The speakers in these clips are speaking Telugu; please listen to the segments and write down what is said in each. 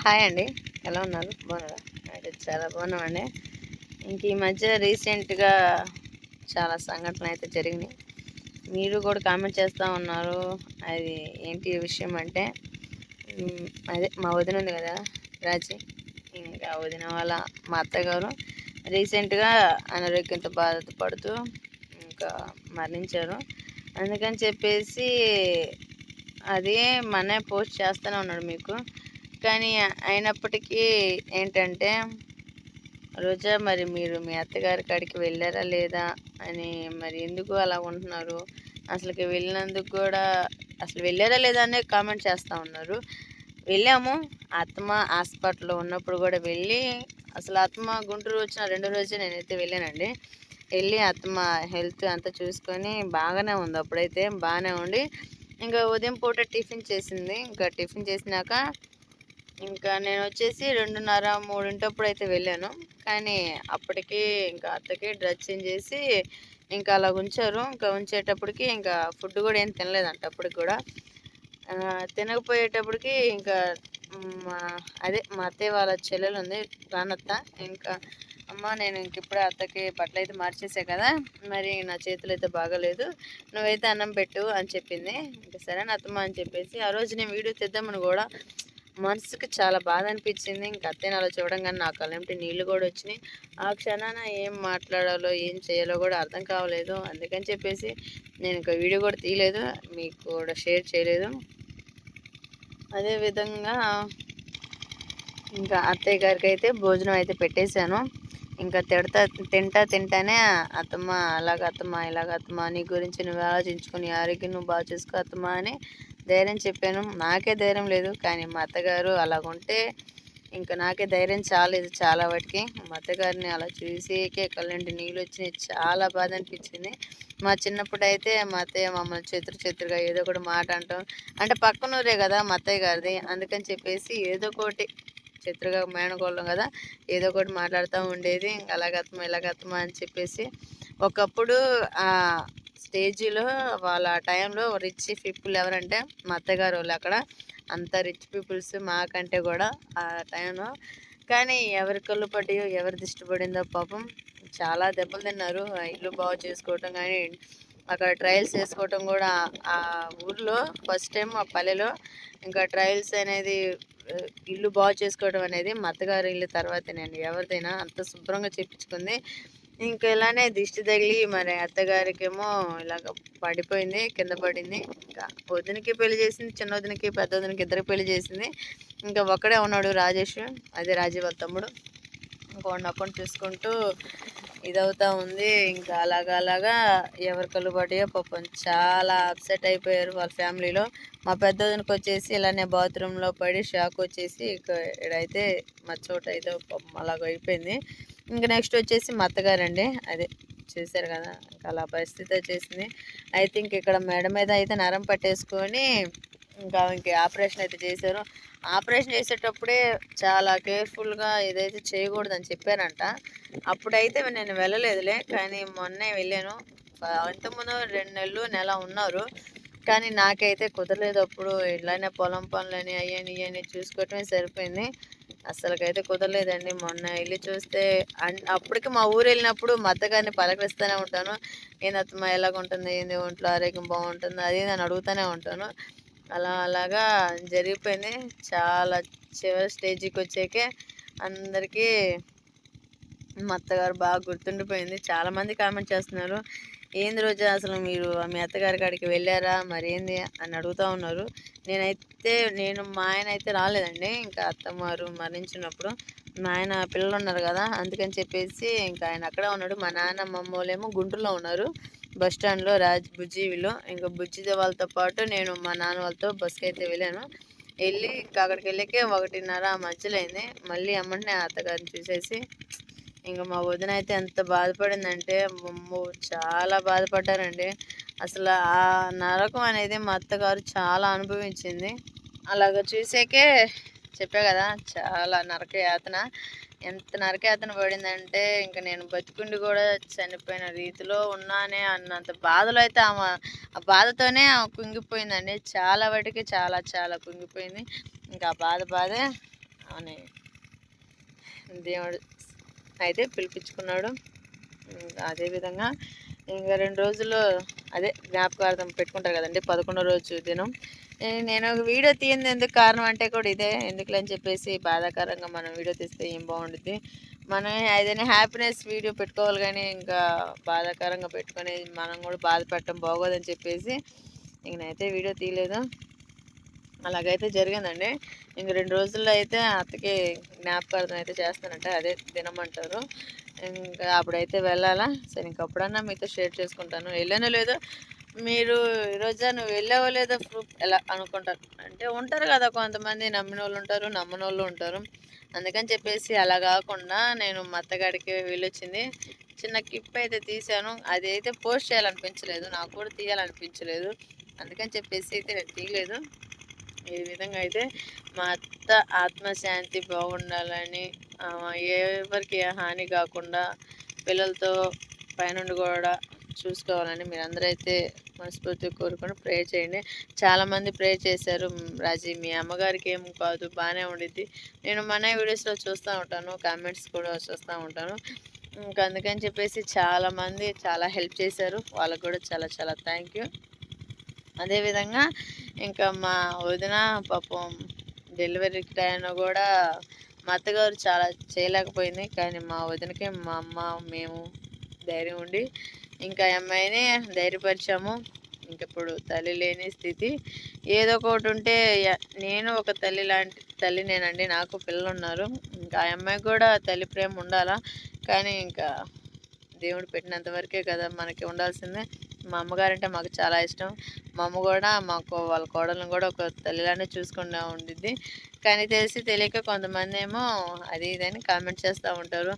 హాయ్ అండి, ఎలా ఉన్నారు? బాగున్నారా? అయితే చాలా బాగున్నామండి. ఇంక ఈ మధ్య రీసెంట్గా చాలా సంఘటనలు అయితే జరిగినాయి. మీరు కూడా కామెంట్ చేస్తూ ఉన్నారు. అది ఏంటి విషయం అంటే, అదే మా వదిన ఉంది కదా రాజీ, ఇంకా వదిన వాళ్ళ మా అత్తగారు రీసెంట్గా అనారోగ్యంతో బాధపడుతూ ఇంకా మరణించారు. అందుకని చెప్పేసి అదే మనే పోస్ట్ చేస్తూనే ఉన్నాడు మీకు. కానీ అయినప్పటికీ ఏంటంటే, రోజా మరి మీరు మీ అత్తగారి కాడికి వెళ్ళారా లేదా అని, మరి ఎందుకు అలా ఉంటున్నారు, అసలుకి వెళ్ళినందుకు కూడా అసలు వెళ్ళారా లేదా అనే కామెంట్ చేస్తూ ఉన్నారు. వెళ్ళాము, అత్తమ్మ హాస్పిటల్లో ఉన్నప్పుడు కూడా వెళ్ళి, అసలు అత్తమ్మ గుంటూరు వచ్చిన 2 రోజే నేనైతే వెళ్ళానండి. వెళ్ళి అత్తమ్మ హెల్త్ అంతా చూసుకొని బాగానే ఉంది. అప్పుడైతే బాగానే ఉండి ఇంకా ఉదయం పూట టిఫిన్ చేసింది. ఇంకా టిఫిన్ చేసినాక ఇంకా నేను వచ్చేసి 2:30, 3 అయితే వెళ్ళాను. కానీ అప్పటికి ఇంకా అత్తకి డ్రెస్ చేంజ్ చేసి ఇంకా అలా ఉంచారు. ఇంకా ఉంచేటప్పటికి ఇంకా ఫుడ్ కూడా ఏం తినలేదంట. అప్పటికి కూడా తినకపోయేటప్పటికి ఇంకా అదే మా అత్తయ్య వాళ్ళ చెల్లెలు ఉంది రానత్త, ఇంకా అమ్మ నేను ఇంక ఇప్పుడే అత్తకి బట్టలు అయితే మార్చేసా కదా, మరి నా చేతులు అయితే బాగలేదు, నువ్వైతే అన్నం పెట్టు అని చెప్పింది. ఇంకా సరే అత్తమ్మ అని చెప్పేసి ఆ రోజు నేను వీడియో తెద్దామని కూడా మనసుకి చాలా బాధ అనిపించింది. ఇంకా అత్తయ్యని అలా చూడంగానే నా కళ్ళంటి నీళ్ళు కూడా వచ్చినాయి. ఆ క్షణాన ఏం మాట్లాడాలో ఏం చేయాలో కూడా అర్థం కావలేదు. అందుకని చెప్పేసి నేను ఇంకా వీడియో కూడా తీయలేదు, మీకు కూడా షేర్ చేయలేదు. అదేవిధంగా ఇంకా అత్తయ్య గారికి అయితే భోజనం అయితే పెట్టేశాను. ఇంకా తింటానే అత్తమ్మ అలాగత్తమ్మ ఇలాగత్తమ్మ నీ గురించి నువ్వు ఆలోచించుకుని ఆరోగ్యం నువ్వు బాగా చూసుకో అత్తమ్మ అని ధైర్యం చెప్పాను. నాకే ధైర్యం లేదు, కానీ మా అత్తగారు అలాగుంటే ఇంకా నాకే ధైర్యం చాలేదు చాలా వాటికి. మా అత్తగారిని అలా చూసేకే కళ్ళంటి నీళ్ళు వచ్చినాయి. చాలా బాధ అనిపించింది. మా చిన్నప్పుడు అయితే మా అత్తయ్య మమ్మల్ని చెతురుగా ఏదో ఒకటి మాట అంటాం, అంటే పక్కనూరే కదా మా అత్తయ్య గారిది, అందుకని చెప్పేసి ఏదో ఒకటి చెతురుగా మేనగోళ్ళం కదా ఏదో ఒకటి మాట్లాడుతూ ఉండేది. అలాగత్తమా ఇలాగత్తమా అని చెప్పేసి ఒకప్పుడు స్టేజీలో వాళ్ళ టైంలో రిచ్ పీపుల్ ఎవరంటే మా అత్తగారు వాళ్ళు. అక్కడ అంత రిచ్ పీపుల్స్ మాకంటే కూడా ఆ టైంలో. కానీ ఎవరి కళ్ళు పడ్డాయో ఎవరి దిష్టి పడిందో పాపం చాలా దెబ్బలు తిన్నారు. ఇల్లు బాగు చేసుకోవటం కానీ అక్కడ ట్రయల్స్ వేసుకోవటం కూడా ఆ ఊర్లో ఫస్ట్ టైం ఆ పల్లెలో ఇంకా ట్రయల్స్ అనేది ఇల్లు బాగు చేసుకోవడం అనేది మా అత్తగారి ఇల్లు తర్వాతేనండి ఎవరిదైనా అంత శుభ్రంగా చేయించుకుంది. ఇంకా ఇలానే దిష్టి తగిలి మరి అత్తగారికేమో ఇలాగ పడిపోయింది, కింద పడింది. ఇంకా వదినకి పెళ్లి చేసింది, చిన్న వదినకి పెద్ద వదినకి ఇద్దరికి పెళ్లి చేసింది. ఇంకా ఒక్కడే ఉన్నాడు రాజేష్, అదే రాజీ వాళ్ళ తమ్ముడు. ఇంకోడిని అకౌంట్ చూసుకుంటూ ఇదవుతా ఉంది. ఇంకా అలాగా ఎవరి కళ్ళు పడ్డాయో పాపం చాలా అప్సెట్ అయిపోయారు వాళ్ళ ఫ్యామిలీలో. మా పెద్ద వదినకి వచ్చేసి ఇలానే బాత్రూంలో పడి షాక్ వచ్చేసి ఇక్కడైతే మా చోట అయితే పాపం అలాగ అయిపోయింది. ఇంకా నెక్స్ట్ వచ్చేసి మా అత్తగారండి, అదే చూశారు కదా ఇంకా అలా పరిస్థితి వచ్చేసింది. ఐ థింక్ ఇక్కడ మెడ మీద అయితే నరం పట్టేసుకొని ఇంక ఆపరేషన్ అయితే చేశారు. ఆపరేషన్ చేసేటప్పుడే చాలా కేర్‌ఫుల్‌గా ఏదైతే చేయకూడదని చెప్పారంట. అప్పుడైతే నేను వెళ్ళలేదులే. కానీ మొన్నే వెళ్ళాను. ఇంతకుముందు 2 నెలలు, నెల ఉన్నారు. కానీ నాకైతే కుదరలేదు అప్పుడు. ఇలానే పొలం పనులని అయ్యని, ఇయ్యని చూసుకోవటమే సరిపోయింది. అస్సలకైతే కుదరలేదండి. మొన్న ఎళ్లి చూస్తే అప్పటికి మా ఊరెళ్ళినప్పుడు మా అత్తగారిని పలకరిస్తూనే ఉంటాను. "ఏందత్తమ్మా ఎలాగుంటుంది? ఏంది ఒంట్లో ఆరోగ్యం బాగుంటుందా?" అది ఇది అని అడుగుతూనే ఉంటాను. అలాగా జరిగిపోయింది. చాలా చివరి స్టేజ్‌కొచ్చాకే అందరికీ మా అత్తగారు బాగా గుర్తుండిపోయింది. చాలామంది కామెంట్ చేస్తున్నారు. "ఏంది రోజా అసలు మీరు మీ అత్తగారి కాడికి వెళ్లారా? మరేంది?" అని అడుగుతా ఉన్నారు. మా ఆయన అయితే రాలేదండి. ఇంకా అత్తమ్మవారు మరణించినప్పుడు. మా ఆయన పిల్లలున్నారు గదా! అందుకని చెప్పేసి ఇంకా ఆయన అక్కడే ఉన్నాడు. మా నాన్న, మా అమ్మోళ్ళేమో గుంటూరులో ఉన్నారు. బస్ స్టాండ్‌లో బుజ్జివిలో. ఇంక బుజ్జి వాళ్ళతో పాటు నేను మా నాన్న వాళ్ళతో బస్‌కైతే వెళ్ళాను. ఇంకా అక్కడికెళ్ళాకే 1:30 ఆ మధ్యలో అయింది. మళ్ళీ ఎమ్మటనే అత్తగారిని చూసేసి ఇంక మా వదిన అయితే ఎంత బాధపడిందంటే, అమ్మో! చాలా బాధపడ్డారండి. అసలు ఆ నరకం అనేది మా అత్తగారు చాలా అనుభవించింది. అలాగ చూసాకే చెప్పా గదా! చాలా నరకయాతన. ఎంత నరకయాతన పడిందంటే, ఇంక నేను బతికుండి గూడా చనిపోయిన రీతిలో ఉన్నానే అన్నంత బాధలో అయితే ఆ బాధతోనే ఆమె కుంగిపోయిందండి. చాలా వాటికి చాలా చాలా కుంగిపోయింది. ఇంకా ఆ బాధే ఆమెని దేవుడు అయితే పిలిపించుకున్నాడు. అదేవిధంగా ఇంక 2 రోజుల్లో అదే జ్ఞాపకార్థం పెట్టుకుంటారు కదండి 11 రోజు దినం. నేను ఒక వీడియో తీయంది ఎందుకు కారణం అంటే కూడా ఇదే. ఎందుకులే అని చెప్పేసి బాధాకరంగా మనం వీడియో తీస్తే ఏం బాగుండుద్ది. మనం ఏదైనా హ్యాపీనెస్ వీడియో పెట్టుకోవాలి కానీ ఇంకా బాధాకరంగా పెట్టుకొని మనం కూడా బాధపెట్టడం బాగోదని చెప్పేసి ఇంక నేనైతే వీడియో తీయలేదు. అలాగైతే జరిగిందండి. ఇంక 2 రోజుల్లో అయితే అత్తకి జ్ఞాపకార్థం అయితే చేస్తానంట. అదే దినమంటారు. ఇంకా అప్పుడైతే వెళ్ళాలా. సరే ఇంకప్పుడన్నా మీతో షేర్ చేసుకుంటాను. వెళ్ళానో లేదో మీరు రోజా నువ్వు వెళ్ళావో లేదో ప్రూఫ్ ఎలా అనుకుంటారు. అంటే ఉంటారు కదా కొంతమంది నమ్మినోళ్ళు ఉంటారు, నమ్మనోళ్ళు ఉంటారు. అందుకని చెప్పేసి అలా కాకుండా నేను మా అత్తగాడికి వెళ్ళొచ్చింది. చిన్న క్లిప్ అయితే తీశాను. అది అయితే పోస్ట్ చేయాలనిపించలేదు. నాకు కూడా తీయాలనిపించలేదు. అందుకని చెప్పేసి అయితే నేను తీయలేదు. ఈ విధంగా అయితే మా అత్త ఆత్మశాంతి బాగుండాలని ఎవరికి ఏ హాని కాకుండా పిల్లలతో పైనుండి కూడా చూసుకోవాలని మీరందరూ అయితే మనస్ఫూర్తిగా కోరుకొని ప్రే చేయండి. చాలామంది ప్రే చేశారు. రాజీ మీ అమ్మగారికి ఏం కాదు బాగానే ఉండిద్ది. నేను మన వీడియోస్లో చూస్తూ ఉంటాను, కామెంట్స్ కూడా చూస్తూ ఉంటాను. ఇంకా అందుకని చెప్పేసి చాలామంది చాలా హెల్ప్ చేశారు. వాళ్ళకు కూడా చాలా చాలా థ్యాంక్ యూ. అదేవిధంగా ఇంకా మా వదిన పాపం డెలివరీ టైంలో కూడా మా అత్తగారు చాలా చేయలేకపోయింది. కానీ మా వదినకి మా అమ్మ మేము ధైర్యం ఉండి ఇంకా అమ్మాయిని ధైర్యపరిచాము. ఇంకప్పుడు తల్లి లేని స్థితి ఏదో ఒకటి ఉంటే నేను ఒక తల్లి లాంటి తల్లినేనండి. నాకు పిల్లలు ఉన్నారు. ఇంకా ఆ అమ్మాయికి కూడా తల్లి ప్రేమ ఉండాలా. కానీ ఇంకా దేవుడు పెట్టినంత వరకే కదా మనకి ఉండాల్సిందే. మా అమ్మగారంటే మాకు చాలా ఇష్టం. మా అమ్మ కూడా మాకు వాళ్ళ కోడలను కూడా ఒక తల్లిలానే చూసుకుంటూ ఉండిద్ది. కానీ తెలిసి తెలియక కొంతమంది ఏమో అది ఇది అని కామెంట్ చేస్తూ ఉంటారు.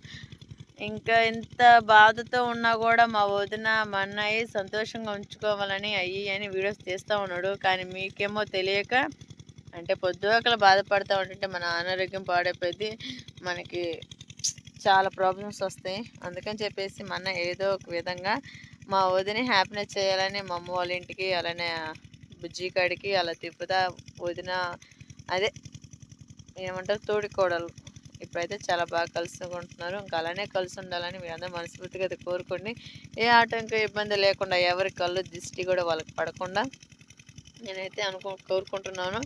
ఇంకా ఇంత బాధతో ఉన్నా కూడా మా వదిన మా అన్నయ్య సంతోషంగా ఉంచుకోవాలని అయ్యి అని వీడియోస్ తీస్తూ ఉన్నాడు. కానీ మీకేమో తెలియక అంటే పొద్దుగల బాధపడుతూ ఉంటుంటే మన అనారోగ్యం పాడైపోయింది. మనకి చాలా ప్రాబ్లమ్స్ వస్తాయి. అందుకని చెప్పేసి మా అన్న ఏదో ఒక విధంగా మా వదిని హ్యాపీనెస్ చేయాలని మా అమ్మ వాళ్ళ ఇంటికి అలానే బుజ్జి కాడికి అలా తిప్పుతా వదిన అదే ఏమంటారు తోడికోడలు ఇప్పుడైతే చాలా బాగా కలుసుకుంటున్నారు. ఇంకా అలానే కలిసి ఉండాలని మీరందరూ మనస్ఫూర్తిగా అయితే కోరుకోండి. ఏ ఆటంకం ఇబ్బంది లేకుండా ఎవరి కళ్ళు దిష్టి కూడా వాళ్ళకి పడకుండా నేనైతే కోరుకుంటున్నాను.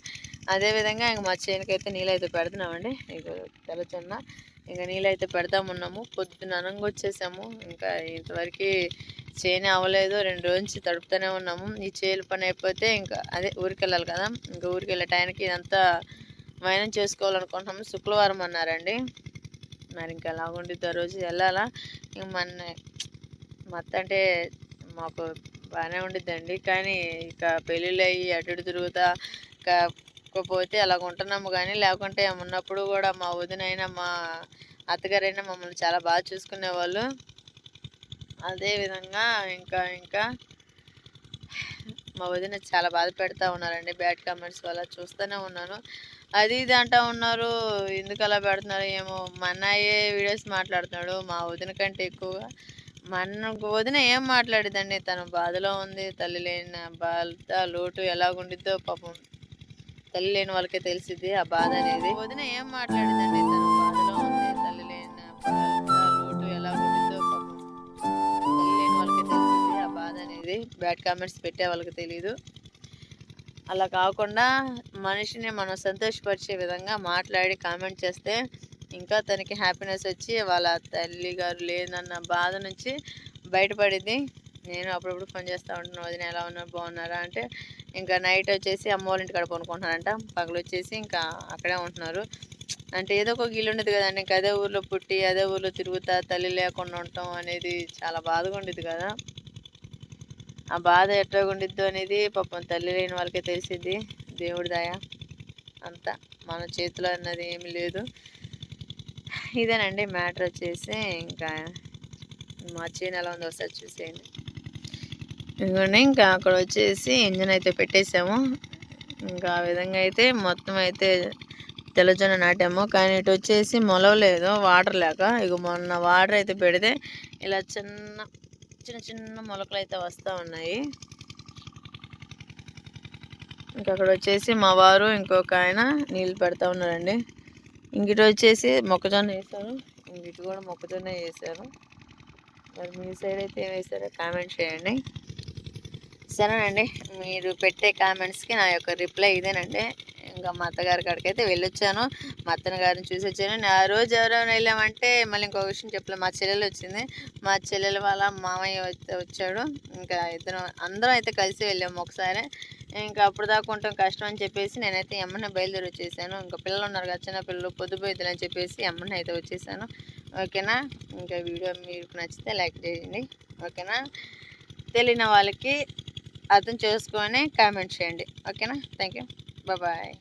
అదేవిధంగా ఇంక మా చేనుకైతే నీళ్ళైతే పెడుతున్నామండి. ఇక తెల్లచెన్న ఇంకా నీళ్ళైతే పెడతామున్నాము. పొద్దున అనంగా వచ్చేసాము. ఇంకా ఇంతవరకు చేను అవ్వలేదు. 2 రోజుల నుంచి తడుపుతూనే ఉన్నాము. ఈ చేలు పని అయిపోతే ఇంకా అదే ఊరికి వెళ్ళాలి కదా. ఇంకా ఊరికి వెళ్ళే టైంకి ఇదంతా వైనం చేసుకోవాలనుకుంటున్నాము. శుక్రవారం అన్నారండి. మరి ఇంకా ఎలాగుండిద్ది ఆ రోజు వెళ్ళాలా. ఇంక మా అత్త అంటే మాకు బాగానే ఉండిద్దండి. కానీ ఇక పెళ్ళిళ్ళు అయ్యి అటు ఇటు తిరుగుతా కాకపోతే అలాగ ఉంటున్నాము. కానీ లేకుంటే ఉన్నప్పుడు కూడా మా వదినైనా మా అత్తగారైనా మమ్మల్ని చాలా బాగా చూసుకునేవాళ్ళు. అదేవిధంగా ఇంకా మా వదిన చాలా బాధ పెడతా ఉన్నారండి బ్యాడ్ కామెంట్స్ వల్ల. చూస్తూనే ఉన్నాను. అది ఇది అంటా ఉన్నారు. ఎందుకు అలా పెడుతున్నారు ఏమో. మా అన్నయ్యే వీడియోస్ మాట్లాడుతున్నాడు మా వదిన కంటే ఎక్కువగా. మా అన్న వదిన ఏం మాట్లాడిద్దండి, తను బాధలో ఉంది. తల్లి లేని బాధ లోటు ఎలాగుండిద్దో పాపం. తల్లి లేని వాళ్ళకే తెలిసిద్ది ఆ బాధ అనేది. వదిన ఏం మాట్లాడిద్దండి, తను బాధలో ఉంది. తల్లి లేని బాధ లోటు ఎలాగుండిద్దో పాపం. తల్లి లేని వాళ్ళకే తెలిసిద్ది ఆ బాధ అనేది. బ్యాడ్ కామెంట్స్ పెట్టే వాళ్ళకి తెలీదు. అలా కాకుండా మనిషిని మనం సంతోషపరిచే విధంగా మాట్లాడి కామెంట్ చేస్తే ఇంకా తనకి హ్యాపీనెస్ వచ్చి వాళ్ళ తల్లి గారు లేదన్న బాధ నుంచి బయటపడిద్ది. నేను అప్పుడప్పుడు ఫోన్ చేస్తూ ఉంటాను, వదిన ఎలా ఉన్నారు బాగున్నారా అంటే, ఇంకా నైట్ వచ్చేసి అమ్మ వాళ్ళ ఇంటికాడ కొనుక్కుంటున్నారంట. పగలు వచ్చేసి ఇంకా అక్కడే ఉంటున్నారు. అంటే ఏదో ఒక ఇల్లు ఉండేది కదండి, ఇంకా అదే ఊర్లో పుట్టి అదే ఊర్లో తిరుగుతా తల్లి లేకుండా ఉండటం అనేది చాలా బాధగా ఉండేది కదా. ఆ బాధ ఎట్లాగుండిద్దో అనేది పాపం తల్లి లేని వాళ్ళకే తెలిసిద్ది. దేవుడి దయ అంతా మన చేతిలో అన్నది ఏమీ లేదు. ఇదేనండి మ్యాటర్ వచ్చేసి. ఇంకా మా చేను ఎలా ఉందో ఒకసారి చూసేయండి. ఇదిగోండి ఇంకా అక్కడ వచ్చేసి ఇంజన్ అయితే పెట్టేసాము. ఇంకా ఆ విధంగా అయితే మొత్తం అయితే తెల్లజొన్న నాటాము. కానీ ఇటు వచ్చేసి మొలవలేదు వాటర్ లేక. ఇక మొన్న వాటర్ అయితే పెడితే ఇలా చిన్న చిన్న చిన్న మొలకలు అయితే వస్తూ ఉన్నాయి. ఇంకా అక్కడ వచ్చేసి మా వారు ఇంకొక ఆయన నీళ్ళు పెడతా ఉన్నారండి. ఇంకిటి వచ్చేసి మొక్కజొన్న వేసారు. ఇంకిటి కూడా మొక్కజొన్న వేసారు. మరి మీ సైడ్ అయితే ఏం వేసారో కామెంట్ చేయండి. సరేనండి, మీరు పెట్టే కామెంట్స్కి నా యొక్క రిప్లై ఇదేనండి. ఇంకా మా అత్తగారి కాడికి అయితే వెళ్ళొచ్చాను. మా అత్తన్న గారిని చూసి వచ్చాను. ఆ రోజు ఎవరెవరు వెళ్ళామంటే మళ్ళీ ఇంకొక విషయం చెప్పలేదు. మా చెల్లెలు వచ్చింది. మా చెల్లెల వాళ్ళ మామయ్య వచ్చాడు. ఇంకా అందరం అయితే కలిసి వెళ్ళాము ఒకసారి. ఇంకా అప్పుడు దాకా ఉండటం కష్టం అని చెప్పేసి నేనైతే ఎమ్మనే బయలుదేరి వచ్చేసాను. ఇంకా పిల్లలు ఉన్నారు కదా, చిన్న పిల్లలు పొద్దుపోయిద్దులు అని చెప్పేసి ఎమ్మనే అయితే వచ్చేసాను. ఓకేనా. ఇంకా వీడియో మీకు నచ్చితే లైక్ చేయండి. ఓకేనా. తెలియని వాళ్ళకి అర్థం చేసుకొని కామెంట్ చేయండి. ఓకేనా. Thank you. బాయ్.